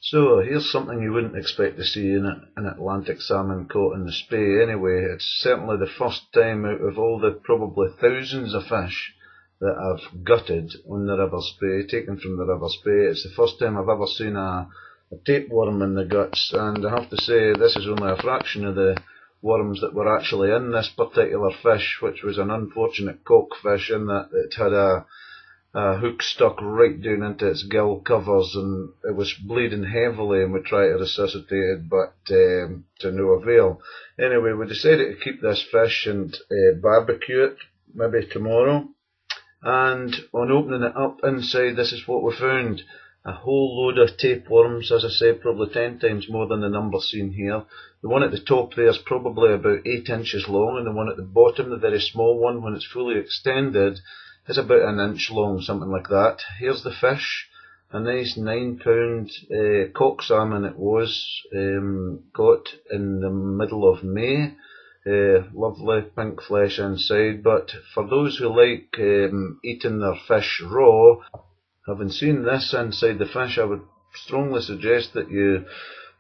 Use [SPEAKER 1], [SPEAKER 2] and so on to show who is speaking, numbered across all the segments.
[SPEAKER 1] So here's something you wouldn't expect to see in an Atlantic salmon caught in the Spey anyway. It's certainly the first time out of all the probably thousands of fish that I've gutted on the River Spey, taken from the River Spey. It's the first time I've ever seen a tapeworm in the guts, and I have to say this is only a fraction of the worms that were actually in this particular fish, which was an unfortunate cockfish in that it had a hook stuck right down into its gill covers, and it was bleeding heavily, and we tried to resuscitate it, but to no avail. Anyway, we decided to keep this fish and barbecue it, maybe tomorrow. And on opening it up inside, this is what we found. A whole load of tapeworms, as I said, probably 10 times more than the number seen here. The one at the top there is probably about 8 inches long, and the one at the bottom, the very small one, when it's fully extended, is about an inch long, something like that. Here's the fish, a nice 9-pound cock salmon it was, caught in the middle of May. Lovely pink flesh inside, but for those who like eating their fish raw, having seen this inside the fish, I would strongly suggest that you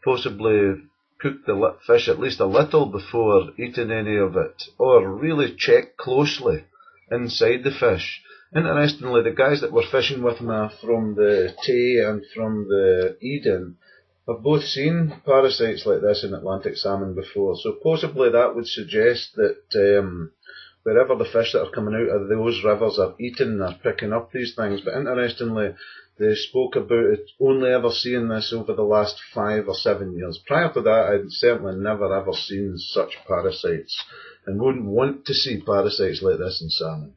[SPEAKER 1] possibly cook the fish at least a little before eating any of it, or really check closely inside the fish. Interestingly, the guys that were fishing with me from the Tay and from the Eden have both seen parasites like this in Atlantic salmon before, so possibly that would suggest that wherever the fish that are coming out of those rivers are eating, they're picking up these things. But interestingly, they spoke about it only ever seeing this over the last 5 or 7 years. Prior to that, I'd certainly never ever seen such parasites, and wouldn't want to see parasites like this in salmon.